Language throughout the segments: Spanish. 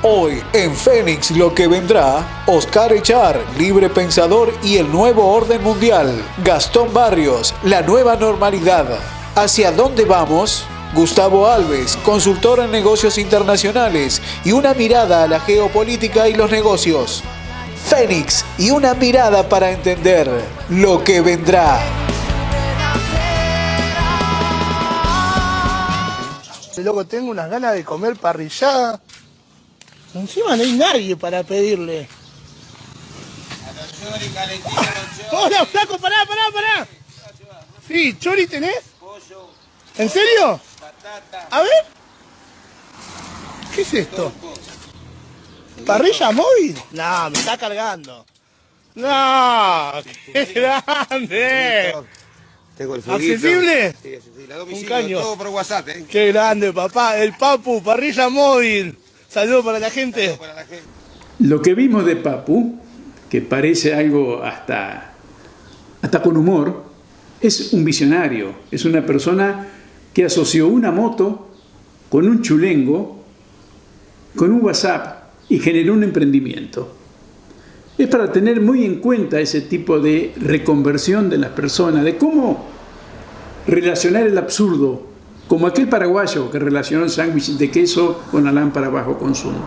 Hoy en Fénix lo que vendrá, Oscar Echar, libre pensador y el nuevo orden mundial. Gastón Barrios, la nueva normalidad. ¿Hacia dónde vamos? Gustavo Alves, consultor en negocios internacionales y una mirada a la geopolítica y los negocios. Fénix y una mirada para entender lo que vendrá. Loco, tengo unas ganas de comer parrillada. Encima no hay nadie para pedirle. ¡Hola, flaco! ¡Pará! Sí, ¿chori tenés? Pollo. ¿En serio? Batata. A ver. ¿Qué es esto? ¿Parrilla móvil? No, me está cargando. ¡No! ¡Qué grande! Tengo el fueguito. ¿Accesible? Sí, accesible. A domicilio, Un caño. todo por WhatsApp, ¿eh? ¡Qué grande, papá! El Papu, parrilla móvil. Saludos para la gente. Todo para la gente. Lo que vimos de Papu, que parece algo hasta con humor, es un visionario, es una persona que asoció una moto con un chulengo, con un WhatsApp y generó un emprendimiento. Es para tener muy en cuenta ese tipo de reconversión de las personas, de cómo relacionar el absurdo, como aquel paraguayo que relacionó el sándwich de queso con la lámpara bajo consumo.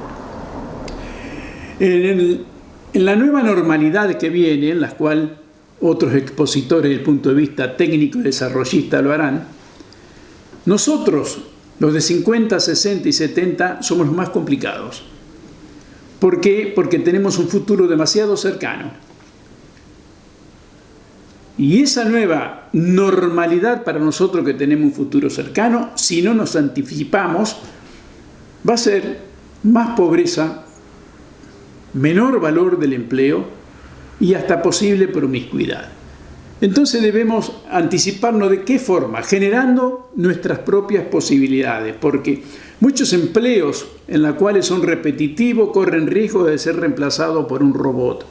En la nueva normalidad que viene, en la cual otros expositores desde el punto de vista técnico y desarrollista lo harán, nosotros, los de 50, 60 y 70, somos los más complicados. ¿Por qué? Porque tenemos un futuro demasiado cercano. Y esa nueva normalidad para nosotros que tenemos un futuro cercano, si no nos anticipamos, va a ser más pobreza, menor valor del empleo y hasta posible promiscuidad. Entonces debemos anticiparnos de qué forma, generando nuestras propias posibilidades, porque muchos empleos en los cuales son repetitivos corren riesgo de ser reemplazados por un robot.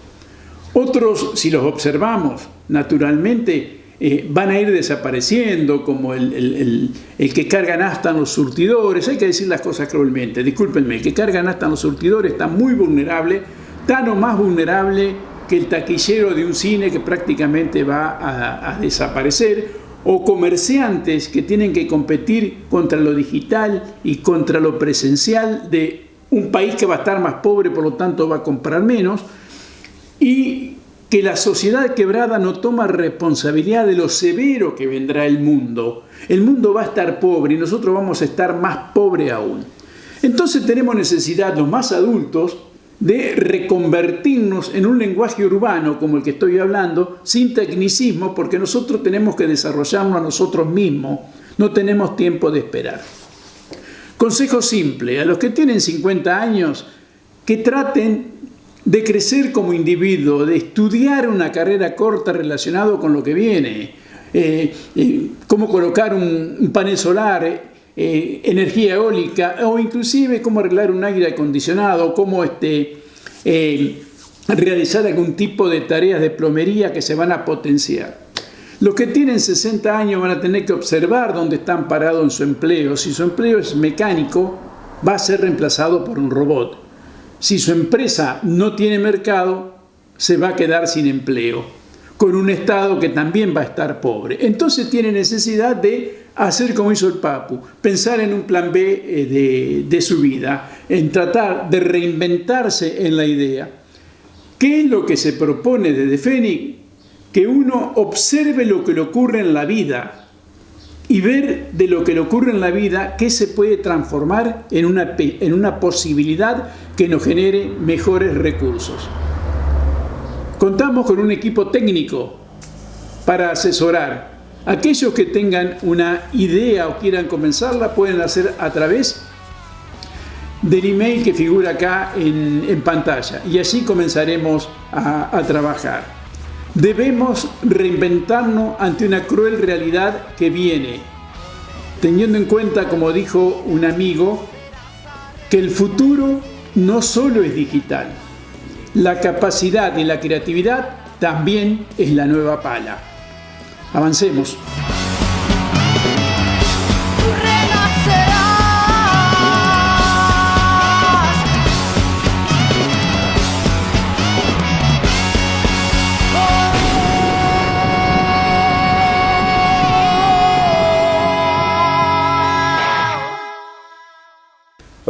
Otros, si los observamos naturalmente, van a ir desapareciendo, como el que carga nafta en los surtidores. Hay que decir las cosas cruelmente, discúlpenme, el que carga nafta en los surtidores está muy vulnerable, tan o más vulnerable que el taquillero de un cine que prácticamente va a desaparecer, o comerciantes que tienen que competir contra lo digital y contra lo presencial de un país que va a estar más pobre, por lo tanto va a comprar menos, y que la sociedad quebrada no toma responsabilidad de lo severo que vendrá el mundo. El mundo va a estar pobre y nosotros vamos a estar más pobres aún. Entonces tenemos necesidad, los más adultos, de reconvertirnos en un lenguaje urbano como el que estoy hablando, sin tecnicismo, porque nosotros tenemos que desarrollarnos a nosotros mismos, no tenemos tiempo de esperar. Consejo simple, a los que tienen 50 años, que traten de crecer como individuo, de estudiar una carrera corta relacionada con lo que viene, cómo colocar un panel solar, energía eólica, o inclusive cómo arreglar un aire acondicionado, cómo realizar algún tipo de tareas de plomería que se van a potenciar. Los que tienen 60 años van a tener que observar dónde están parados en su empleo. Si su empleo es mecánico, va a ser reemplazado por un robot. Si su empresa no tiene mercado, se va a quedar sin empleo, con un Estado que también va a estar pobre. Entonces tiene necesidad de hacer como hizo el Papu, pensar en un plan B de su vida, en tratar de reinventarse en la idea. ¿Qué es lo que se propone desde Fénix? Que uno observe lo que le ocurre en la vida y ver de lo que le ocurre en la vida qué se puede transformar en una posibilidad que nos genere mejores recursos. Contamos con un equipo técnico para asesorar. Aquellos que tengan una idea o quieran comenzarla pueden hacer a través del email que figura acá en pantalla, y allí comenzaremos a trabajar. Debemos reinventarnos ante una cruel realidad que viene, teniendo en cuenta, como dijo un amigo, que el futuro no solo es digital, la capacidad y la creatividad también es la nueva pala. Avancemos. Renacerás.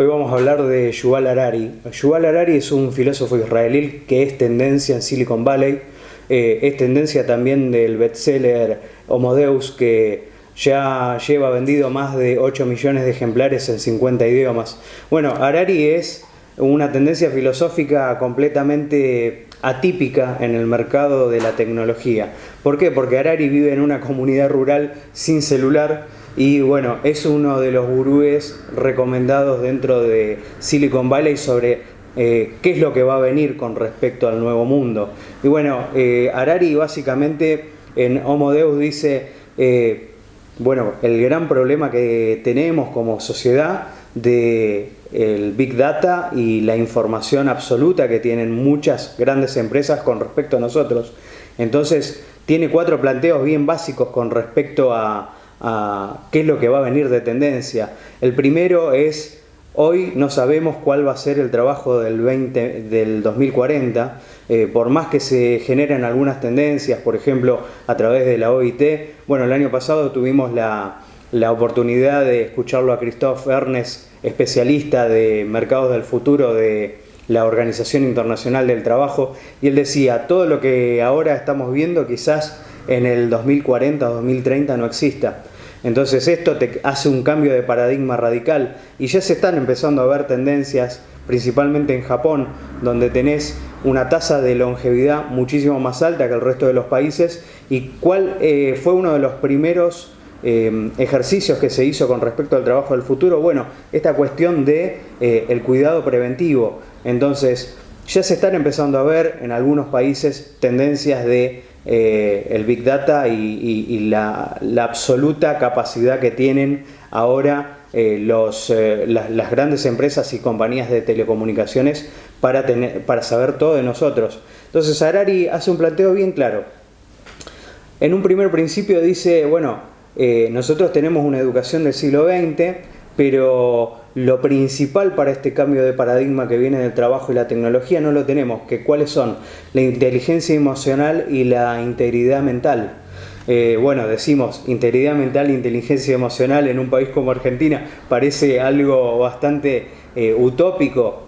Hoy vamos a hablar de Yuval Harari. Yuval Harari es un filósofo israelí que es tendencia en Silicon Valley. Es tendencia también del bestseller Homo Deus, que ya lleva vendido más de 8 millones de ejemplares en 50 idiomas. Bueno, Harari es una tendencia filosófica completamente atípica en el mercado de la tecnología. ¿Por qué? Porque Harari vive en una comunidad rural sin celular y bueno, es uno de los gurúes recomendados dentro de Silicon Valley sobre qué es lo que va a venir con respecto al nuevo mundo. Y bueno, Harari básicamente en Homo Deus dice, bueno, el gran problema que tenemos como sociedad de el Big Data y la información absoluta que tienen muchas grandes empresas con respecto a nosotros. Entonces, tiene 4 planteos bien básicos con respecto a qué es lo que va a venir de tendencia. El primero es, hoy no sabemos cuál va a ser el trabajo del 2040, por más que se generen algunas tendencias, por ejemplo, a través de la OIT. Bueno, el año pasado tuvimos la oportunidad de escucharlo a Christoph Ernest, especialista de mercados del futuro de la Organización Internacional del Trabajo, y él decía, todo lo que ahora estamos viendo quizás en el 2040 o 2030 no exista. Entonces esto te hace un cambio de paradigma radical y ya se están empezando a ver tendencias, principalmente en Japón, donde tenés una tasa de longevidad muchísimo más alta que el resto de los países, y cuál fue uno de los primeros ejercicios que se hizo con respecto al trabajo del futuro. Bueno, esta cuestión de el cuidado preventivo. Entonces ya se están empezando a ver en algunos países tendencias de el Big Data y la absoluta capacidad que tienen ahora las grandes empresas y compañías de telecomunicaciones para saber todo de nosotros. Entonces Harari hace un planteo bien claro. En un primer principio dice, bueno, nosotros tenemos una educación del siglo XX, pero lo principal para este cambio de paradigma que viene del trabajo y la tecnología no lo tenemos, que cuáles son la inteligencia emocional y la integridad mental. Bueno, decimos integridad mental e inteligencia emocional en un país como Argentina, parece algo bastante utópico,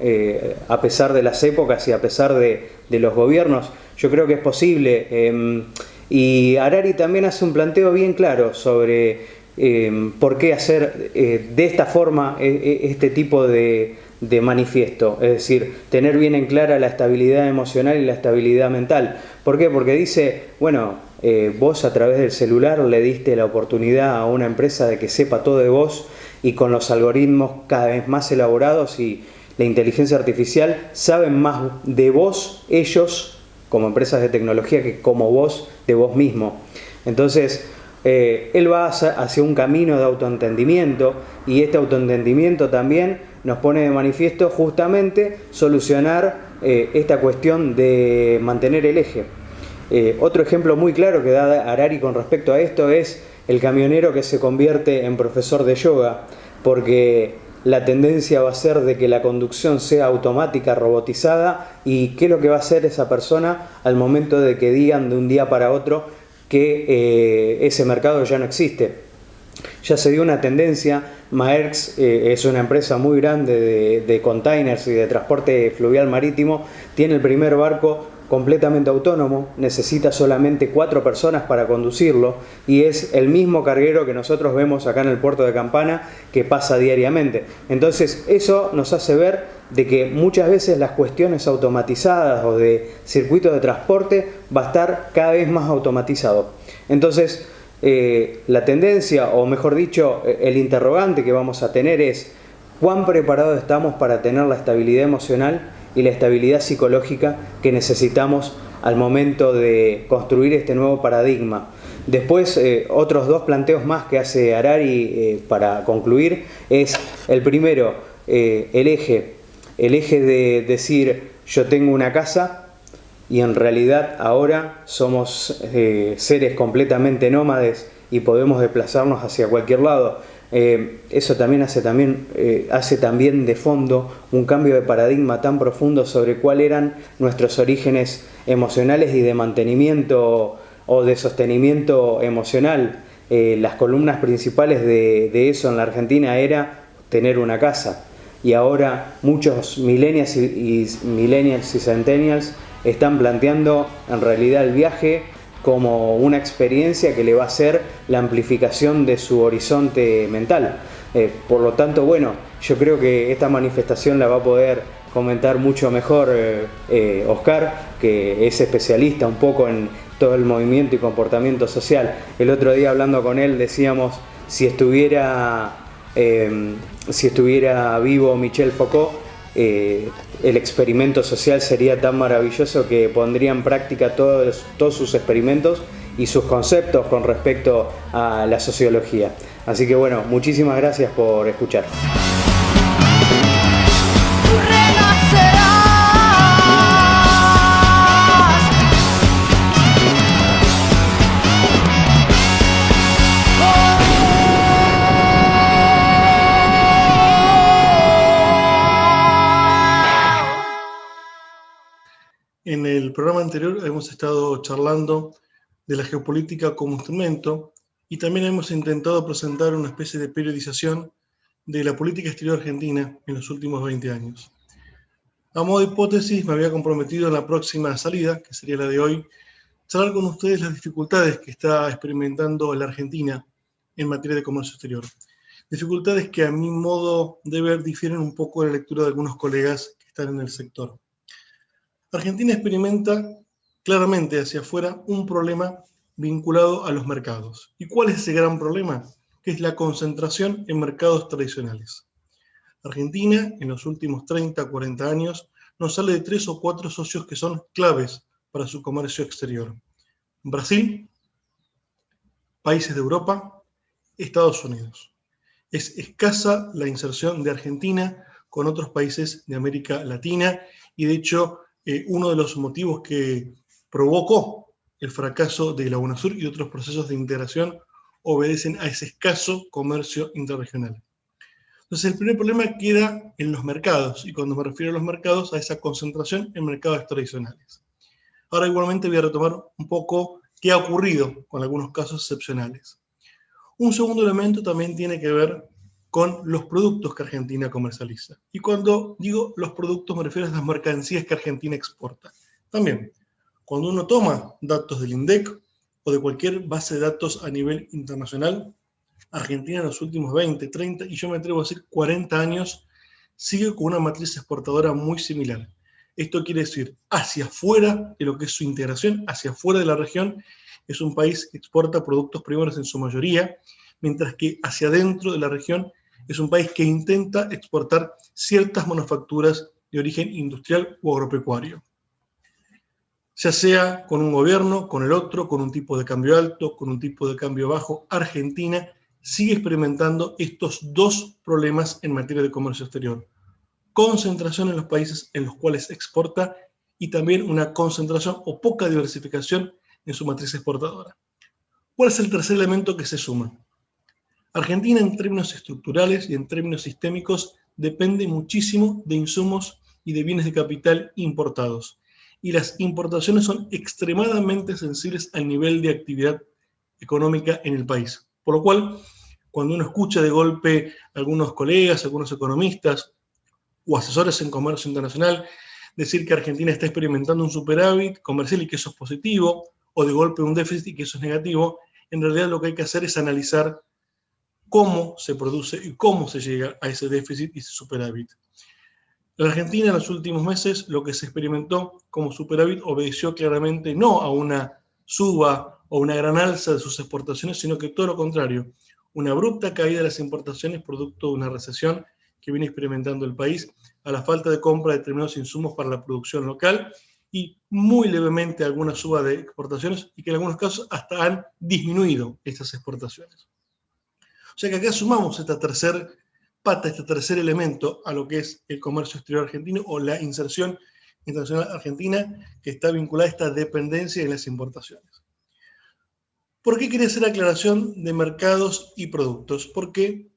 a pesar de las épocas y a pesar de los gobiernos. Yo creo que es posible. Y Harari también hace un planteo bien claro sobre por qué hacer de esta forma este tipo de manifiesto, es decir, tener bien en clara la estabilidad emocional y la estabilidad mental. ¿Por qué? Porque dice, bueno, vos a través del celular le diste la oportunidad a una empresa de que sepa todo de vos, y con los algoritmos cada vez más elaborados y la inteligencia artificial saben más de vos ellos como empresas de tecnología que como vos de vos mismo. Entonces él va hacia un camino de autoentendimiento, y este autoentendimiento también nos pone de manifiesto justamente solucionar esta cuestión de mantener el eje. Otro ejemplo muy claro que da Harari con respecto a esto es el camionero que se convierte en profesor de yoga, porque la tendencia va a ser de que la conducción sea automática, robotizada, y qué es lo que va a hacer esa persona al momento de que digan de un día para otro que ese mercado ya no existe. Ya se dio una tendencia. Maersk es una empresa muy grande de containers y de transporte fluvial marítimo, tiene el primer barco completamente autónomo, necesita solamente 4 personas para conducirlo, y es el mismo carguero que nosotros vemos acá en el puerto de Campana, que pasa diariamente. Entonces eso nos hace ver de que muchas veces las cuestiones automatizadas o de circuitos de transporte va a estar cada vez más automatizado. Entonces la tendencia, o mejor dicho, el interrogante que vamos a tener es cuán preparados estamos para tener la estabilidad emocional y la estabilidad psicológica que necesitamos al momento de construir este nuevo paradigma. Después, otros 2 planteos más que hace Harari para concluir es el primero, el eje de decir yo tengo una casa y en realidad ahora somos seres completamente nómades y podemos desplazarnos hacia cualquier lado. Eso también hace también de fondo un cambio de paradigma tan profundo sobre cuáles eran nuestros orígenes emocionales y de mantenimiento o de sostenimiento emocional. Las columnas principales de eso en la Argentina era tener una casa. y ahora muchos millennials y centennials están planteando en realidad el viaje como una experiencia que le va a hacer la amplificación de su horizonte mental. Por lo tanto, bueno, yo creo que esta manifestación la va a poder comentar mucho mejor Oscar, que es especialista un poco en todo el movimiento y comportamiento social. El otro día hablando con él decíamos, si estuviera vivo Michel Foucault, el experimento social sería tan maravilloso que pondría en práctica todos sus experimentos y sus conceptos con respecto a la sociología. Así que bueno, muchísimas gracias por escuchar. En el programa anterior hemos estado charlando de la geopolítica como instrumento y también hemos intentado presentar una especie de periodización de la política exterior argentina en los últimos 20 años. A modo de hipótesis, me había comprometido en la próxima salida, que sería la de hoy, charlar con ustedes las dificultades que está experimentando la Argentina en materia de comercio exterior. Dificultades que a mi modo de ver difieren un poco de la lectura de algunos colegas que están en el sector. Argentina experimenta claramente hacia afuera un problema vinculado a los mercados. ¿Y cuál es ese gran problema? Que es la concentración en mercados tradicionales. Argentina, en los últimos 30, 40 años, nos sale de 3 o 4 socios que son claves para su comercio exterior. Brasil, países de Europa, Estados Unidos. Es escasa la inserción de Argentina con otros países de América Latina y de hecho uno de los motivos que provocó el fracaso de la UNASUR y otros procesos de integración obedecen a ese escaso comercio interregional. Entonces el primer problema queda en los mercados, y cuando me refiero a los mercados, a esa concentración en mercados tradicionales. Ahora igualmente voy a retomar un poco qué ha ocurrido con algunos casos excepcionales. Un segundo elemento también tiene que ver con los productos que Argentina comercializa. Y cuando digo los productos me refiero a las mercancías que Argentina exporta. También, cuando uno toma datos del INDEC o de cualquier base de datos a nivel internacional, Argentina en los últimos 20, 30 y yo me atrevo a decir 40 años sigue con una matriz exportadora muy similar. Esto quiere decir, hacia afuera de lo que es su integración, hacia afuera de la región, es un país que exporta productos primarios en su mayoría, mientras que hacia adentro de la región es un país que intenta exportar ciertas manufacturas de origen industrial o agropecuario. Ya sea con un gobierno, con el otro, con un tipo de cambio alto, con un tipo de cambio bajo, Argentina sigue experimentando estos dos problemas en materia de comercio exterior. Concentración en los países en los cuales exporta y también una concentración o poca diversificación en su matriz exportadora. ¿Cuál es el tercer elemento que se suma? Argentina en términos estructurales y en términos sistémicos depende muchísimo de insumos y de bienes de capital importados. Y las importaciones son extremadamente sensibles al nivel de actividad económica en el país. Por lo cual, cuando uno escucha de golpe a algunos colegas, algunos economistas o asesores en comercio internacional decir que Argentina está experimentando un superávit comercial y que eso es positivo, o de golpe un déficit y que eso es negativo, en realidad lo que hay que hacer es analizar cómo se produce y cómo se llega a ese déficit y ese superávit. La Argentina en los últimos meses lo que se experimentó como superávit obedeció claramente no a una suba o una gran alza de sus exportaciones, sino que todo lo contrario, una abrupta caída de las importaciones producto de una recesión que viene experimentando el país, a la falta de compra de determinados insumos para la producción local y muy levemente alguna suba de exportaciones y que en algunos casos hasta han disminuido estas exportaciones. O sea que acá sumamos esta tercera pata, este tercer elemento a lo que es el comercio exterior argentino o la inserción internacional argentina que está vinculada a esta dependencia en las importaciones. ¿Por qué quería hacer aclaración de mercados y productos? Porque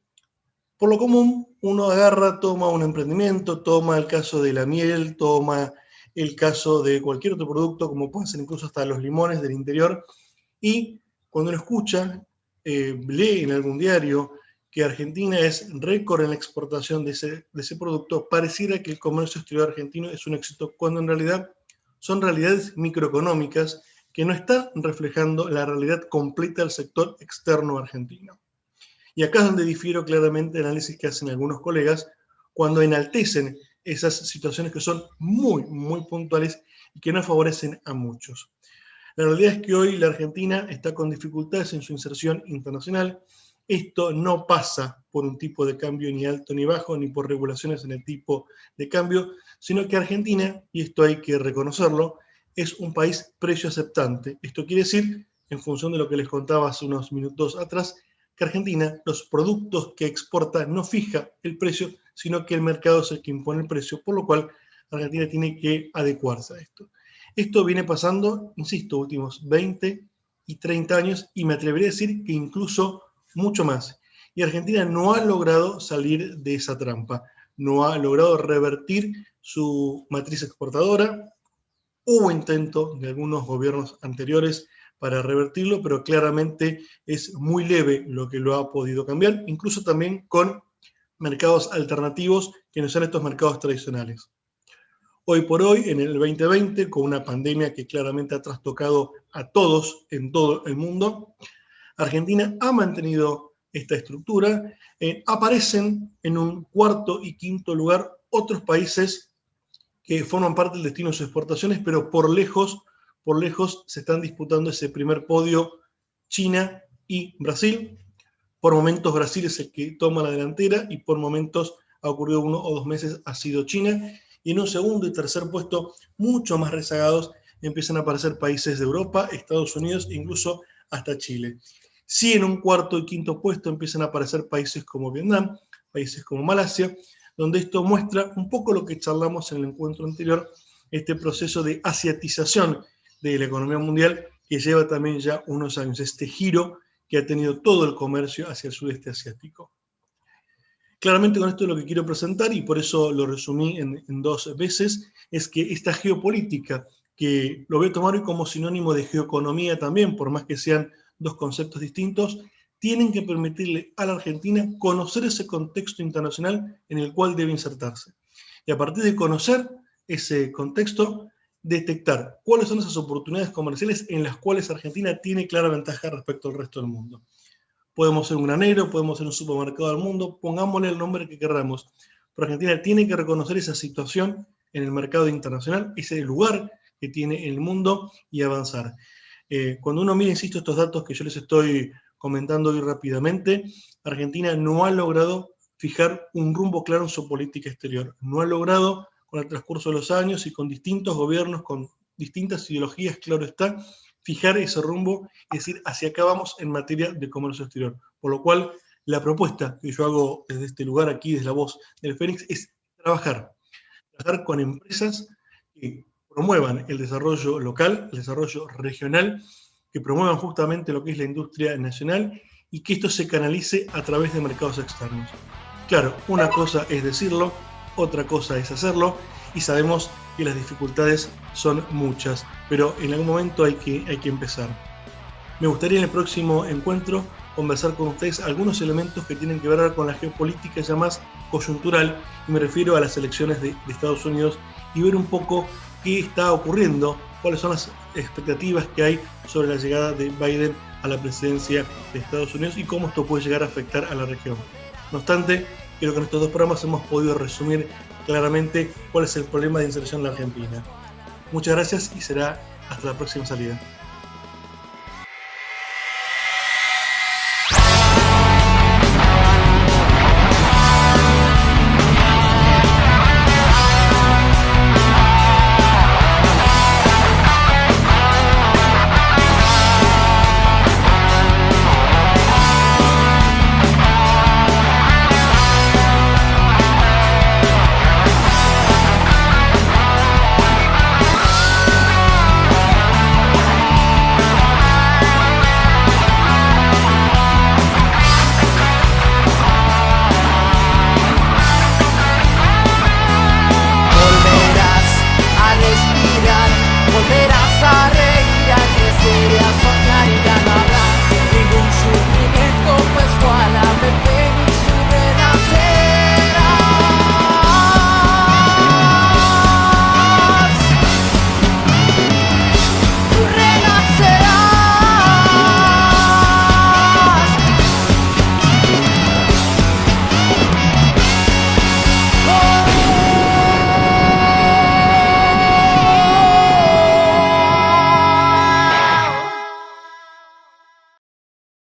por lo común uno agarra, toma un emprendimiento, toma el caso de la miel, toma el caso de cualquier otro producto, como pueden ser incluso hasta los limones del interior, y cuando uno escucha, lee en algún diario que Argentina es récord en la exportación de ese producto, pareciera que el comercio exterior argentino es un éxito, cuando en realidad son realidades microeconómicas que no están reflejando la realidad completa del sector externo argentino. Y acá es donde difiero claramente el análisis que hacen algunos colegas cuando enaltecen esas situaciones que son muy, muy puntuales y que no favorecen a muchos. La realidad es que hoy la Argentina está con dificultades en su inserción internacional. Esto no pasa por un tipo de cambio ni alto ni bajo, ni por regulaciones en el tipo de cambio, sino que Argentina, y esto hay que reconocerlo, es un país precio aceptante. Esto quiere decir, en función de lo que les contaba hace unos minutos atrás, que Argentina, los productos que exporta no fija el precio, sino que el mercado es el que impone el precio, por lo cual Argentina tiene que adecuarse a esto. Esto viene pasando, insisto, últimos 20 y 30 años, y me atrevería a decir que incluso mucho más. Y Argentina no ha logrado salir de esa trampa, no ha logrado revertir su matriz exportadora. Hubo intento de algunos gobiernos anteriores para revertirlo, pero claramente es muy leve lo que lo ha podido cambiar, incluso también con mercados alternativos que no son estos mercados tradicionales. Hoy por hoy, en el 2020, con una pandemia que claramente ha trastocado a todos en todo el mundo, Argentina ha mantenido esta estructura. Aparecen en un cuarto y quinto lugar otros países que forman parte del destino de sus exportaciones, pero por lejos se están disputando ese primer podio China y Brasil. Por momentos Brasil es el que toma la delantera y por momentos ha ocurrido 1 o 2 meses ha sido China. Y en un segundo y tercer puesto, mucho más rezagados, empiezan a aparecer países de Europa, Estados Unidos e incluso hasta Chile. Sí, en un cuarto y quinto puesto empiezan a aparecer países como Vietnam, países como Malasia, donde esto muestra un poco lo que charlamos en el encuentro anterior, este proceso de asiatización de la economía mundial que lleva también ya unos años, este giro que ha tenido todo el comercio hacia el sudeste asiático. Claramente con esto lo que quiero presentar, y por eso lo resumí en 2 veces, es que esta geopolítica, que lo voy a tomar hoy como sinónimo de geoeconomía también, por más que sean 2 conceptos distintos, tienen que permitirle a la Argentina conocer ese contexto internacional en el cual debe insertarse. Y a partir de conocer ese contexto, detectar cuáles son esas oportunidades comerciales en las cuales Argentina tiene clara ventaja respecto al resto del mundo. Podemos ser un granero, podemos ser un supermercado del mundo, pongámosle el nombre que queramos. Pero Argentina tiene que reconocer esa situación en el mercado internacional, ese lugar que tiene el mundo y avanzar. Cuando uno mira, insisto, estos datos que yo les estoy comentando hoy rápidamente, Argentina no ha logrado fijar un rumbo claro en su política exterior. No ha logrado, con el transcurso de los años y con distintos gobiernos, con distintas ideologías, claro está, fijar ese rumbo, es decir, hacia acá vamos en materia de comercio exterior. Por lo cual, la propuesta que yo hago desde este lugar aquí, desde la voz del Fénix, es trabajar con empresas que promuevan el desarrollo local, el desarrollo regional, que promuevan justamente lo que es la industria nacional y que esto se canalice a través de mercados externos. Claro, una cosa es decirlo, otra cosa es hacerlo, y sabemos que las dificultades son muchas, pero en algún momento hay que empezar. Me gustaría en el próximo encuentro conversar con ustedes algunos elementos que tienen que ver con la geopolítica ya más coyuntural, y me refiero a las elecciones de Estados Unidos, y ver un poco qué está ocurriendo, cuáles son las expectativas que hay sobre la llegada de Biden a la presidencia de Estados Unidos y cómo esto puede llegar a afectar a la región. No obstante, creo que en estos 2 programas hemos podido resumir claramente cuál es el problema de inserción en la Argentina. Muchas gracias y será hasta la próxima salida.